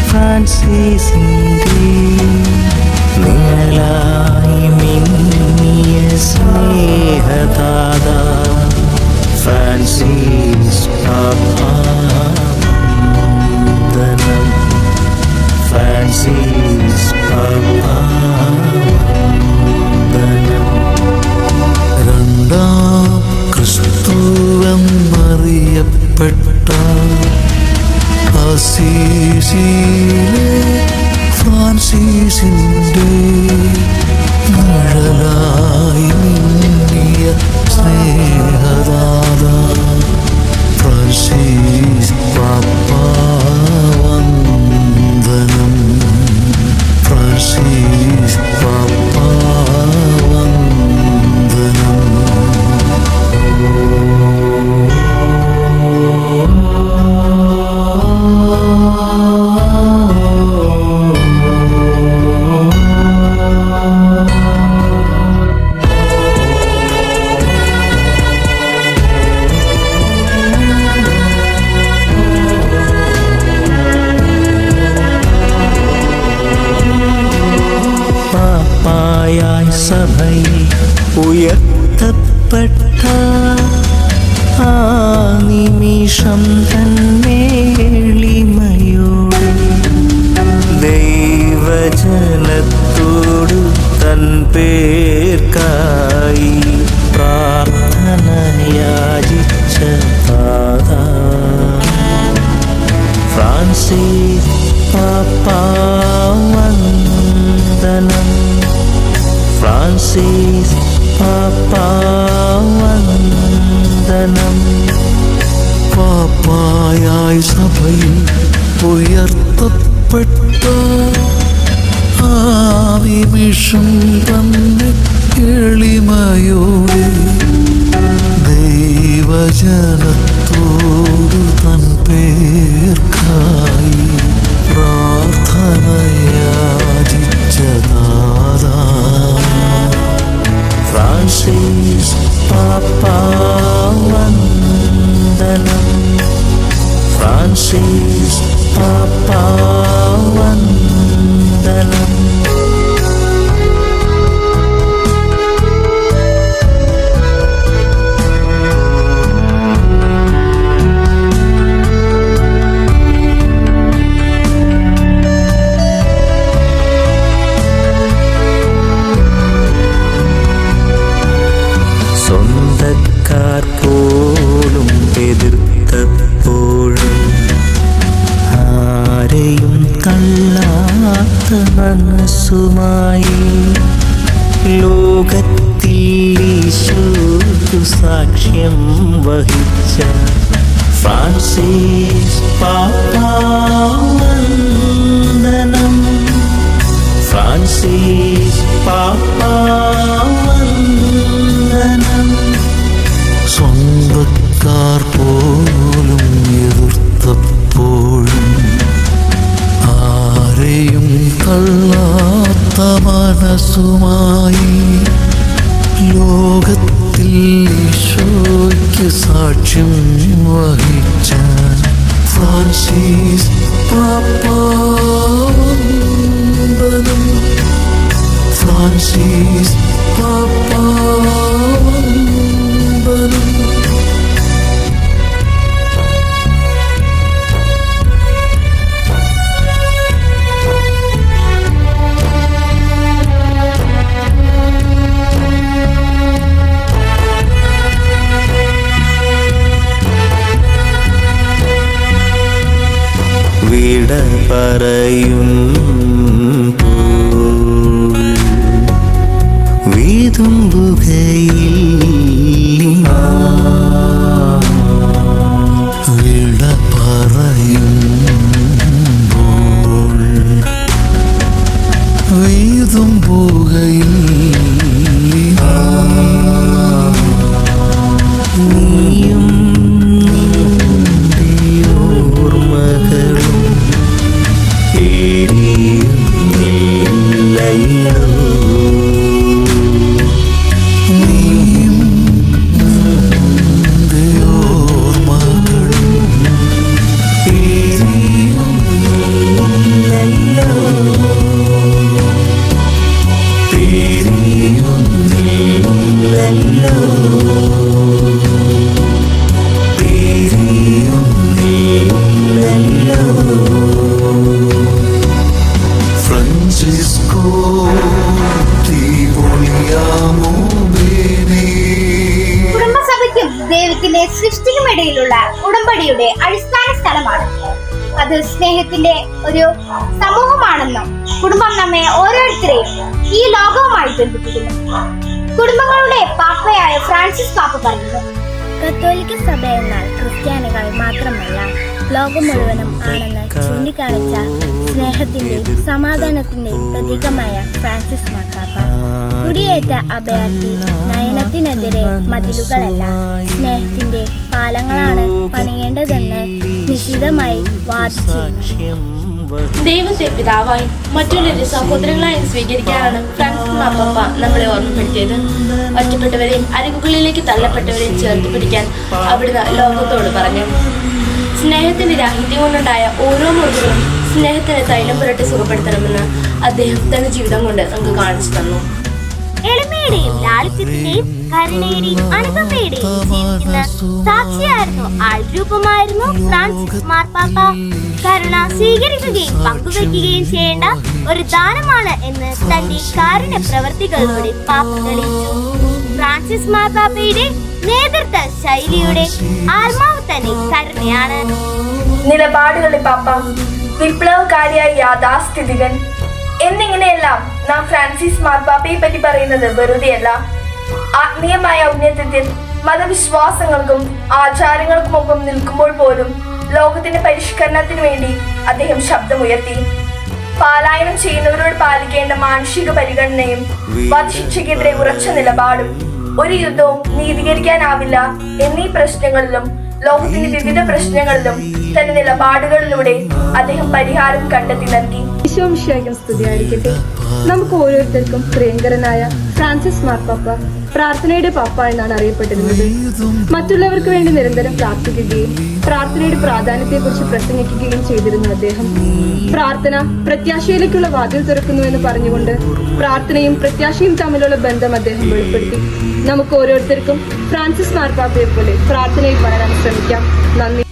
ഫ്രാൻസിസിന്റെ നിഴലായി മിന്നിയ സ്നേഹദാത ഫ്രാൻസിസ് പാപ്പാ വന്ദനം. ഫ്രാൻസിസ് പാപ്പാ വന്ദനം. രണ്ടാം ക്രിസ്തുവെന്നറിയപ്പെട്ട അസീസിയിലെ ഫ്രാൻസിസിന്റെ നിഴലായി മിന്നിയ സ്നേഹദാത ഫ്രാൻസിസ് പാപ്പാ വന്ദനം. ഫ്രാൻസിസ് പാപ്പാ വന്ദനം. പാപ്പായായി സഭയിൽ ഉയർത്തപ്പെട്ട ആ നിമിഷം തന്നെ എളിമയോടെ ദൈവജനത്തോട് തൻ പേർക്കായി പ്രാർത്ഥന യാചിച്ച താതാ ഫ്രാൻസിസ് പാപ്പാ വന്ദനം. ഫ്രാൻസിസ് പാപ്പാ വന്ദനം. പാപ്പായായി സഭയിൽ ഉയർത്തപ്പെട്ട ആ നിമിഷം തന്നെ എളിമയോടെ ദൈവജനത്തോട് തൻ പേർക്കായി പ്രാർത്ഥന യാചിച്ച നാഥാ ഫ്രാൻസിസ് പാപ്പാ വന്ദനം. ഫ്രാൻസിസ് പാപ്പാ വന്ദനം. സ്വന്തക്കാർ പോലും എതിർത്തപ്പോഴും ആരെയും തള്ളാത്ത മനസ്സുമായി ലോകത്തിൽ ഈശോയ്ക്കു സാക്ഷ്യം വഹിച്ച ഫ്രാൻസിസ് പാപ്പാ വന്ദനം. ഫ്രാൻസിസ് പാപ്പാ വന്ദനം. സ്വന്തക്കാർ പോലും എതിർത്തപ്പോഴും ആരെയും തള്ളാത്ത മനസ്സുമായി ലോകത്തിൽ ഈശോയ്ക്ക് സാക്ഷ്യം വഹിച്ച ഫ്രാൻസിസ് പാപ്പാ വന്ദനം. ഫ്രാൻസിസ് പാപ്പാ വന്ദനം. വിട പറയുമ്പോൾ വിതുമ്പുകയിൽ വിട പറയുമ്പോൾ വിതുമ്പുകയിൽ നീയും നിന്റെ ഓർമ്മകളും അടിസ്ഥാന സ്ഥലമാണ്. അത് സ്നേഹത്തിന്റെ ഒരു സമൂഹമാണെന്നും കുടുംബം നമ്മെ ഓരോരുത്തരെയും ഈ ലോകവുമായി ബന്ധിപ്പിക്കുന്നു. കുടുംബങ്ങളുടെ പാപ്പയായ ഫ്രാൻസിസ് പാപ്പ പറയുന്നു, കത്തോലിക്ക സഭ എന്നാൽ ക്രിസ്ത്യാനികൾ മാത്രമല്ല, ലോകം മുഴുവനും ആണെന്ന് ചൂണ്ടിക്കാണിച്ച സ്നേഹത്തിന്റെയും സമാധാനത്തിന്റെയും പ്രതീകമായ ഫ്രാൻസിസ് മാർപ്പാപ്പ കുടിയേറ്റ അഭയാർത്ഥി നയനത്തിനെതിരെ മതിലുകളല്ല, സ്നേഹത്തിന്റെ പാലങ്ങളാണ് പണിയേണ്ടതെന്ന് നിശ്ചിതമായി വാദിച്ചു. ദൈവത്തെ പിതാവായി മറ്റുള്ളവരെ സഹോദരങ്ങളായി സ്വീകരിക്കാനാണ് ഫ്രാൻസിസ് മാർപ്പാപ്പ നമ്മളെ ഓർമ്മപ്പെടുത്തിയത്. ഒറ്റപ്പെട്ടവരെയും അരികുകളിലേക്ക് തള്ളപ്പെട്ടവരെയും ചേർത്ത് പിടിക്കാൻ അവിടുന്ന് ലോകത്തോട് പറഞ്ഞു. സ്നേഹത്തിന്റെ രാഹിത്യം കൊണ്ടുണ്ടായ ഓരോ മുറിവുകളും സ്നേഹത്തിന് തൈലം പുരട്ടി സുഖപ്പെടുത്തണമെന്ന് അദ്ദേഹം തന്റെ ജീവിതം കൊണ്ട് നമുക്ക് കാണിച്ചു തന്നു. എളിമയുടെയും ലാളിത്യത്തിന്റെയും കരുണയുടെയും അനുകമ്പയുടെയും ജീവിക്കുന്ന സാക്ഷിയായിരുന്നു, ആൾരൂപമായിരുന്നു ഫ്രാൻസിസ് മാർപ്പാപ്പ. കരുണ സ്വീകരിക്കുകയും പങ്കുവയ്ക്കുകയും ചെയ്യേണ്ട ഒരു ദാനമാണ് എന്ന് തന്റെ കാരുണ്യ പ്രവർത്തികളിലൂടെ പാപ്പ തെളിയിച്ചു. ഫ്രാൻസിസ് മാർപ്പാപ്പയുടെ നേതൃത്വ ശൈലിയുടെ ആത്മാവ് തന്നെ കരുണയാണ്. നിലപാടുകളുടെ പാപ്പ, വിപ്ലവകാരിയായ യാഥാസ്ഥിതികൻ എന്നിങ്ങനെയെല്ലാം നാം ഫ്രാൻസിസ് മാർപ്പാപ്പയെ പറ്റി പറയുന്നത് വെറുതെയല്ല. ആത്മീയമായ ഔന്നത്യത്തിൽ മതവിശ്വാസങ്ങൾക്കും ആചാരങ്ങൾക്കുമൊപ്പം നിൽക്കുമ്പോൾ പോലും ലോകത്തിന്റെ പരിഷ്കരണത്തിന് വേണ്ടി അദ്ദേഹം ശബ്ദമുയർത്തി. പാലായനം ചെയ്യുന്നവരോട് പാലിക്കേണ്ട മാനുഷിക പരിഗണനയും വധശിക്ഷയ്ക്കെതിരെ ഉറച്ച നിലപാടും ഒരു യുദ്ധവും നീതീകരിക്കാനാവില്ല എന്നീ പ്രശ്നങ്ങളിലും ലോകത്തിന്റെ വിവിധ പ്രശ്നങ്ങളിലും തന്റെ നിലപാടുകളിലൂടെ അദ്ദേഹം പരിഹാരം കണ്ടെത്തി നൽകി. ഈശോമിശിഹായ്ക്കും സ്തുതിയായിരിക്കട്ടെ. നമുക്ക് ഓരോരുത്തർക്കും പ്രിയങ്കരനായ ഫ്രാൻസിസ് മാർപ്പാപ്പ പ്രാർത്ഥനയുടെ പാപ്പ എന്നാണ് അറിയപ്പെട്ടിരുന്നത്. മറ്റുള്ളവർക്ക് വേണ്ടി നിരന്തരം പ്രാർത്ഥിക്കുകയും പ്രാർത്ഥനയുടെ പ്രാധാന്യത്തെക്കുറിച്ച് പ്രസംഗിക്കുകയും ചെയ്തിരുന്നു അദ്ദേഹം. പ്രാർത്ഥന പ്രത്യാശയിലേക്കുള്ള വാതിൽ തുറക്കുന്നു എന്ന് പറഞ്ഞുകൊണ്ട് പ്രാർത്ഥനയും പ്രത്യാശയും തമ്മിലുള്ള ബന്ധം അദ്ദേഹം വെളിപ്പെടുത്തി. നമുക്ക് ഓരോരുത്തർക്കും ഫ്രാൻസിസ് മാർപ്പാപ്പയെ പോലെ പ്രാർത്ഥനയിൽ വളരാൻ ശ്രമിക്കാം. നന്ദി.